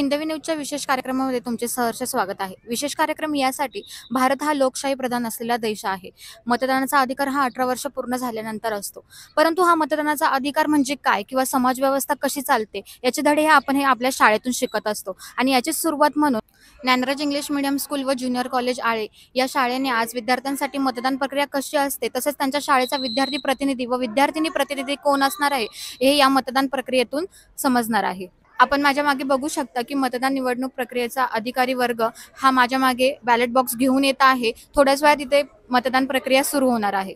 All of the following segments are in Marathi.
हिंदवी न्यूजच्या विशेष कार्यक्रमामध्ये तुमचे सहर्ष स्वागत आहे. विशेष कार्यक्रम यासाठी भारत हा लोकशाही प्रधान असलेला देश आहे. मतदानाचा अधिकार हा 18 वर्ष पूर्ण झाल्यानंतर असतो. परंतु हा मतदानाचा अधिकार म्हणजे काय किंवा समाजव्यवस्था कशी चालते याचे धडे हे आपण आपल्या शाळेतून शिकत असतो. आणि याची सुरुवात म्हणून ज्ञानराज इंग्लिश मीडियम स्कूल व ज्युनियर कॉलेज आळे या शाळेने आज विद्यार्थ्यांसाठी मतदान प्रक्रिया कशी असते, तसेच त्यांच्या शाळेचा विद्यार्थी प्रतिनिधी व विद्यार्थिनी प्रतिनिधी कोण असणार आहे हे या मतदान प्रक्रियेतून समजणार आहे. आपण माझ्या मागे बघू शकता की मतदान निवडणूक प्रक्रियेचा अधिकारी वर्ग हा माझ्या मागे बॅलेट बॉक्स घेऊन येत आहे. थोड्याच वेळात इथे मतदान प्रक्रिया सुरू होणार आहे.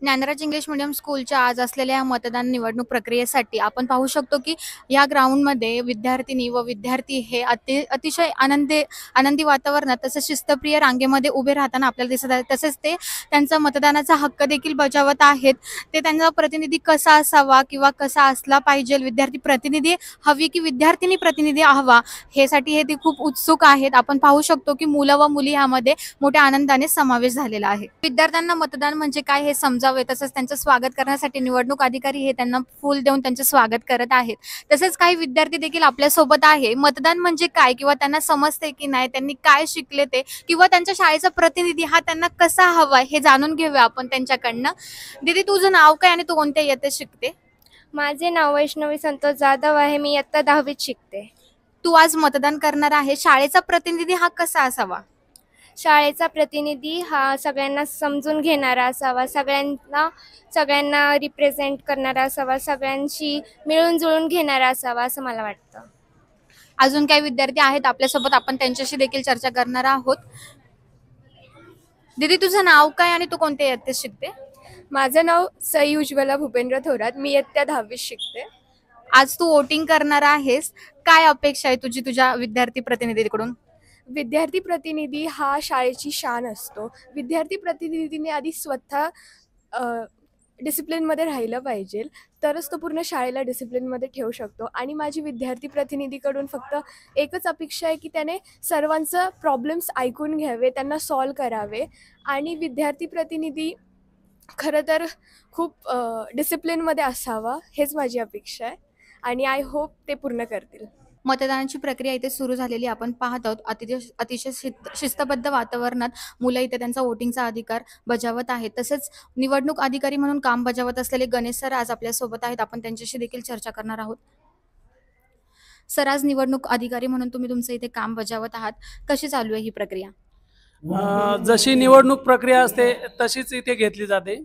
ज्ञानराज इंग्लिश मीडियम स्कूलच्या आज असलेल्या या मतदान निवडणूक प्रक्रियेसाठी आपण पाहू शकतो की या ग्राउंडमध्ये विद्यार्थिनी व विद्यार्थी हे अतिशय आनंदी वातावरणात तसेच शिस्तप्रिय रांगेमध्ये उभे राहताना आपल्याला दिसत आहे. तसेच ते त्यांचा मतदानाचा हक्क देखील बजावत आहेत. ते त्यांचा प्रतिनिधी कसा असावा किंवा कसा असला पाहिजे, विद्यार्थी प्रतिनिधी हवी की विद्यार्थिनी प्रतिनिधी हवा, हे साठी हे ते खूप उत्सुक आहेत. आपण पाहू शकतो की मुलं व मुली यामध्ये मोठ्या आनंदाने समावेश झालेला आहे. विद्यार्थ्यांना मतदान म्हणजे काय हे समजावे, तसेच त्यांचं स्वागत करण्यासाठी निवडणूक अधिकारी हे त्यांना फूल देऊन त्यांचे स्वागत करत आहेत. तसेच काही विद्यार्थी देखील आपल्या सोबत आहे. मतदान म्हणजे काय किंवा त्यांना समजते की नाही, त्यांनी काय शिकले ते किंवा त्यांच्या शाळेचा प्रतिनिधी हा त्यांना कसा हवा हे जाणून घेऊया आपण त्यांच्याकडनं. दीदी, तुझं नाव काय आणि तू कोणत्या इयत्तेत शिकते? माझे नाव वैष्णवी संतोष जाधव आहे. मी इयत्ता 10वीत शिकते. तू आज मतदान करणार आहे. शाळेचा प्रतिनिधी हा कसा असावा? शाळेचा प्रतिनिधी हा सगळ्यांना समजून घेणारा असावा, सगळ्यांना रिप्रेझेंट करणारा असावा, सगळ्यांशी मिळून जुळून घेणारा असावा असं मला वाटतं. अजून काही विद्यार्थी आहेत आपल्यासोबत, आपण त्यांच्याशी देखील चर्चा करणार आहोत. दीदी, तुझं नाव काय आणि तू कोणत्या इयत्तेत शिकते? माझं नाव सई उज्ज्वला भूपेंद्र थोरात. मी इयत्ता 10वीत शिकते. आज तू वोटिंग करणार आहेस. काय अपेक्षा आहे तुझी तुझ्या विद्यार्थी प्रतिनिधीकडून? विद्यार्थी प्रतिनिधी हा शाळेची शान असतो. विद्यार्थी प्रतिनिधीने आधी स्वतः डिसिप्लिनमध्ये राहिलं पाहिजे, तरच तो पूर्ण शाळेला डिसिप्लिनमध्ये ठेवू शकतो. आणि माझी विद्यार्थी प्रतिनिधीकडून फक्त एकच अपेक्षा आहे की त्याने सर्वांचं प्रॉब्लेम्स ऐकून घ्यावे, त्यांना सॉल्व करावे. आणि विद्यार्थी प्रतिनिधी खरं तर खूप डिसिप्लिनमध्ये असावा, हेच माझी अपेक्षा आहे. आणि आय होप ते पूर्ण करतील. मतदानाची प्रक्रिया इथे सुरू झालेली आपण पाहत आहोत. अतिशय शिस्तबद्ध वातावरणात मुलं इथे त्यांचा वोटिंगचा अधिकार बजावत आहेत. तसेच निवडणूक अधिकारी म्हणून काम बजावत असलेले गणेश सर आज आपल्यासोबत आहेत. आपण त्यांच्याशी देखील चर्चा करणार आहोत. सर, आज निवडणूक अधिकारी म्हणून तुम्ही तुमचं इथे काम बजावत आहात. कशी चालू आहे ही प्रक्रिया? जशी निवडणूक प्रक्रिया असते तशीच इथे घेतली जाते.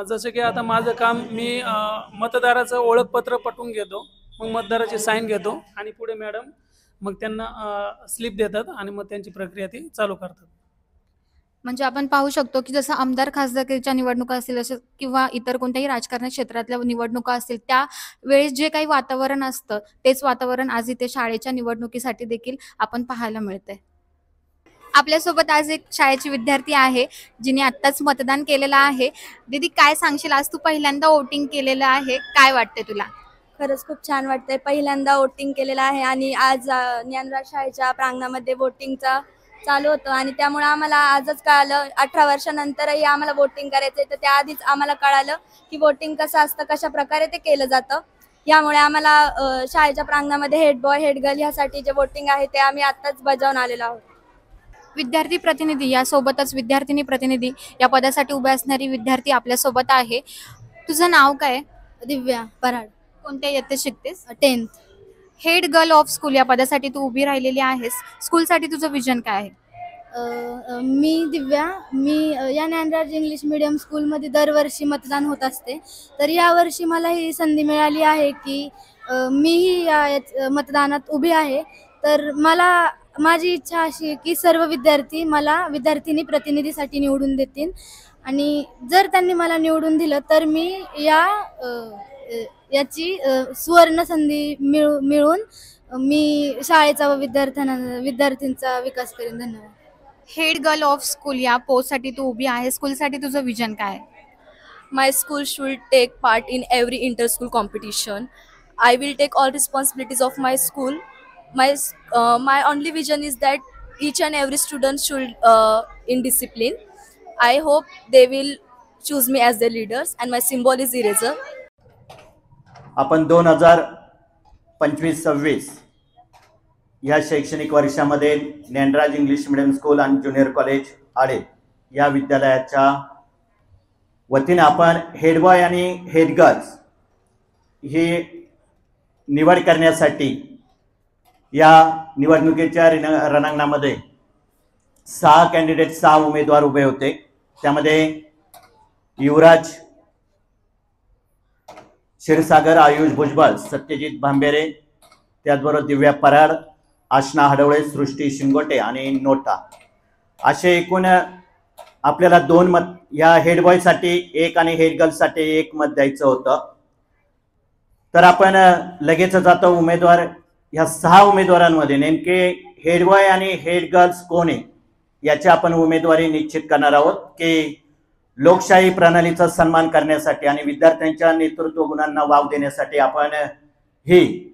जसं की आता माझं काम, मी मतदाराचं ओळखपत्र पटवून घेतो, मग मतदाराची साईन घेतो आणि पुढे मॅडम मग त्यांना स्लिप देतात आणि मग त्यांची प्रक्रिया ती चालू करतात. म्हणजे आपण पाहू शकतो की जसं आमदार खासदारकीच्या निवडणुका असतील असे किंवा इतर कोणत्याही राजकारण क्षेत्रातल्या निवडणुका असतील, त्या वेळेस जे काही वातावरण असतं तेच वातावरण आज इथे शाळेच्या निवडणुकीसाठी देखील आपण पाहायला मिळतंय. आपल्यासोबत आज एक शाळेची विद्यार्थी आहे जिने आत्ताच मतदान केलेलं आहे. दीदी, काय सांगशील? आज तू पहिल्यांदा वोटिंग केलेलं आहे, काय वाटते तुला? खरंच खूप छान वाटतंय. पहिल्यांदा वोटिंग केलेलं आहे आणि आज ज्ञानराज शाळेच्या प्रांगणामध्ये वोटिंगचा चालू होतं आणि त्यामुळे आम्हाला आजच कळालं, 18 वर्षानंतरही आम्हाला वोटिंग करायचं आहे. तर त्याआधीच आम्हाला कळालं की वोटिंग कसं असतं, कशा प्रकारे ते केलं जातं. यामुळे आम्हाला शाळेच्या प्रांगणामध्ये हेड बॉय हेड गर्ल ह्यासाठी जे वोटिंग आहे ते आम्ही आत्ताच बजावून आलेलो आहोत. विद्यार्थी प्रतिनिधी यासोबतच विद्यार्थिनी प्रतिनिधी या पदासाठी उभे असणारी विद्यार्थी आपल्यासोबत आहे. तुझं नाव काय? दिव्या पराड, कोणत्या इयत्तेत शिकतेस? 10th. Head girl of school या पदासाठी तू उभी राहिलेली आहेस. स्कूलसाठी तुझं विजन काय आहे? मी दिव्या, मी या ज्ञानराज इंग्लिश मीडियम स्कूलमध्ये दरवर्षी मतदान होत असते. तर यावर्षी मला ही संधी मिळाली आहे की मीही या मतदानात उभी आहे. तर माझी इच्छा अशी आहे की सर्व विद्यार्थी मला विद्यार्थिनी प्रतिनिधीसाठी निवडून देतील आणि जर त्यांनी मला निवडून दिलं तर मी याची सुवर्ण संधी मिळून मी शाळेचा व विद्यार्थ्यांचा विकास करेन. धन्यवाद. हेड गर्ल ऑफ स्कूल या पोस्टसाठी तू उभी आहे. स्कूलसाठी तुझं विजन काय आहे? My school should take part in every inter-school competition. I will take all responsibilities of my school. My only vision is that each and every student should in discipline. I hope they will choose me as their leaders, and my symbol is eraser. आपण 2025-26 या शैक्षणिक वर्षामध्ये ज्ञानराज इंग्लिश मिडियम स्कूल आणि ज्युनियर कॉलेज आळे या विद्यालयाच्या वतीने आपण हेड बॉय आणि हेड गर्ल्स ही निवड करण्यासाठी या निवडणुकीच्या रणांगणामध्ये 6 कॅन्डिडेट 6 उमेदवार उभे होते. त्यामध्ये युवराज क्षीरसागर, आयुष भुजबळ, सत्यजित भांबेरे, त्याचबरोबर दिव्या पराड, आशना हडवळे, सृष्टी शिंगोटे आणि नोटा असे एकूण आपल्याला 2 मत या हेड बॉयसाठी 1 आणि हेड गर्लसाठी 1 मत द्यायचं होतं. तर आपण लगेच जातो उमेदवार या 6 उमेदवारांमध्ये नेमके हेड बॉय आणि हेड गर्ल्स कोण आहे याची आपण उमेदवारी निश्चित करणार आहोत की लोकशाही प्रणालीचा सन्मान करण्यासाठी आणि विद्यार्थ्यांच्या नेतृत्व गुणांना वाव देण्यासाठी आपण ही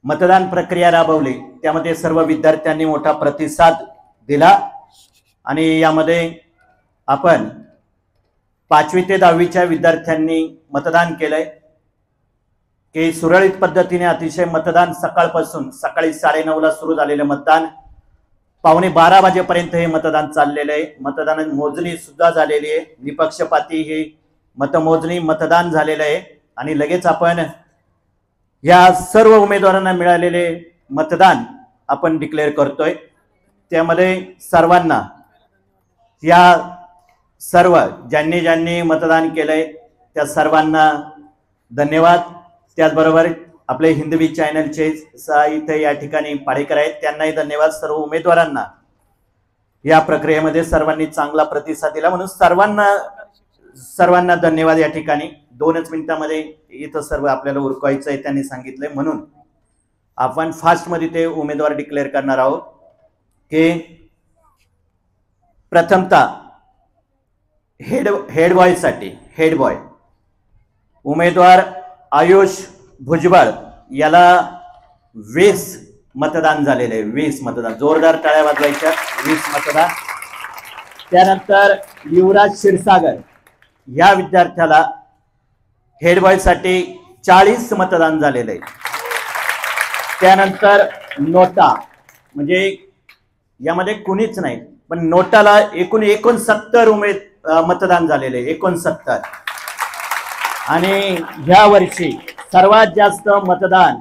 मतदान प्रक्रिया राबवली. त्यामध्ये सर्व विद्यार्थ्यांनी मोठा प्रतिसाद दिला आणि यामध्ये आपण 5वी ते 10वीच्या विद्यार्थ्यांनी मतदान केलंय की सुरळीत पद्धतीने अतिशय मतदान सकाळपासून सकाळी 9:30ला सुरू झालेलं मतदान 11:15 वाजेपर्यंत हे मतदान चाललेलं आहे. मतदान मोजणी सुद्धा झालेली आहे. निपक्षपाती ही मतमोजणी मतदान झालेलं आहे आणि लगेच आपण या सर्व उमेदवारांना मिळालेले मतदान आपण डिक्लेअर करतोय. त्यामध्ये सर्वांना या सर्व ज्यांनी मतदान केलंय त्या सर्वांना धन्यवाद. त्याचबरोबर आपले हिंदवी चॅनलचे इथे या ठिकाणी पाडेकर आहेत त्यांनाही धन्यवाद. सर्व उमेदवारांना या प्रक्रियेमध्ये सर्वांनी चांगला प्रतिसाद दिला म्हणून सर्वांना धन्यवाद. या ठिकाणी 2च मिनिटांमध्ये इथं सर्व आपल्याला उरकवायचं आहे त्यांनी सांगितलंय म्हणून आपण फास्टमध्ये ते उमेदवार डिक्लेअर करणार आहोत की प्रथमतः हेड बॉयसाठी हेड बॉय उमेदवार आयुष भुजबळ याला 20 मतदान झालेले आहे. 20 मतदान, जोरदार टाळ्या वाजवायच्या. 20 मतदान. त्यानंतर युवराज क्षीरसागर या विद्यार्थ्याला हेड बॉय साठी 40 मतदान झालेले आहे. त्यानंतर नोटा म्हणजे यामध्ये कुणीच नाही पण नोटाला एकूण 69 मतदान झालेले 69 आणि ह्या वर्षी सर्वात जास्त मतदान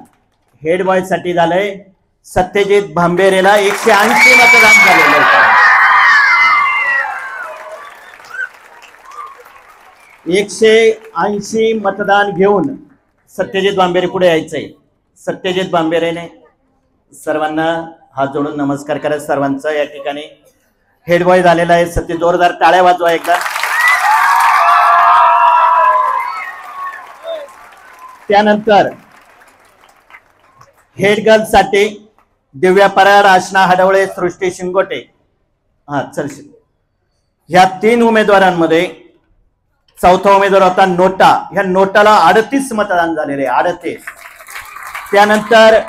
हेड बॉय साठी झालंय. सत्यजित भांबेरेला 180 मतदान झालेले आहे. 180 मतदान घेऊन सत्यजित भांबेरे पुढे यायचंय. सत्यजित भांबेरेने सर्वांना हात जोडून नमस्कार करा. सर्वांचा या ठिकाणी हेड बॉय झालेला आहे. सत्य जोरदार टाळ्या वाजवा एकदा. त्यानंतर हेड गर्ल साठी दिव्या पराड, आशना हडवळे, सृष्टी शिंगोटे ह्या 3 उमेदवारांमध्ये चौथा उमेदवार होता नोटा. ह्या नोटाला 38 मतदान झालेले 38. त्यानंतर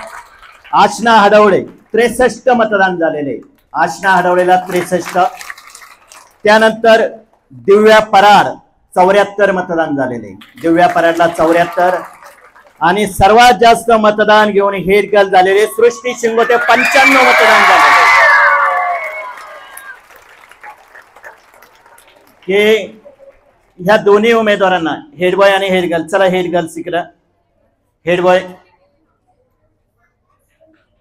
आशना हडवळे 63 मतदान झालेले. आशना हडवळेला 63. त्यानंतर दिव्या पराड 74 मतदान झालेले. दिव्या पराडला 74 आणि सर्वात जास्त मतदान घेऊन हेड गर्ल झालेले सृष्टी शिंगोटे 95 मतदान झालेले. हे ह्या दोन्ही उमेदवारांना हेड बॉय आणि हेड गर्ल. चला हेड गर्ल इकडं. हेड बॉय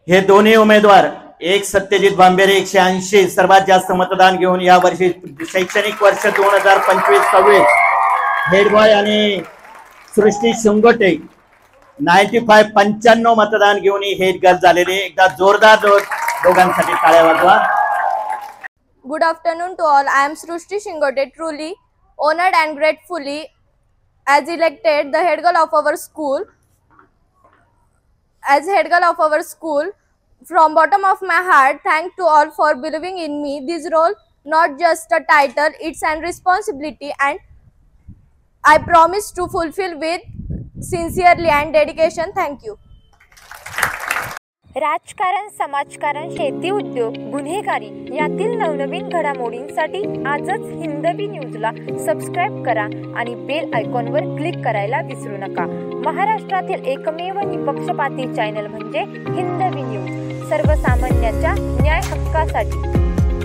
हे दोन्ही उमेदवार एक सत्यजित भांबेरे 180 सर्वात जास्त मतदान घेऊन या वर्षी शैक्षणिक वर्ष 2025-26 हेड बॉय आणि सृष्टी शिंगोटे 95 मतदान घेऊन हेड गर्ल झालेले. एकदा जोरदार दोघांसाठी टाळ्या वाजवा. Good afternoon to all. I am Srushti Shingote, truly honored and gratefully as elected the head girl of our school. As head girl of our school, From bottom of my heart, thank to all for believing in me. This role not just a title, it's an responsibility, and I promise to fulfill with sincerely and dedication. Thank you. राजकारण, समाजकारण, शेती उद्योग, गुन्हेगारी यातील नवनवीन घडामोडींसाठी आजच हिंदवी न्यूजला सबस्क्राईब करा आणि बेल आयकॉनवर क्लिक करायला विसरू नका. महाराष्ट्रातील एकमेव निपक्षपाती चॅनल म्हणजे हिंदवी न्यूज, सर्वसामान्याच्या न्याय हक्कासाठी.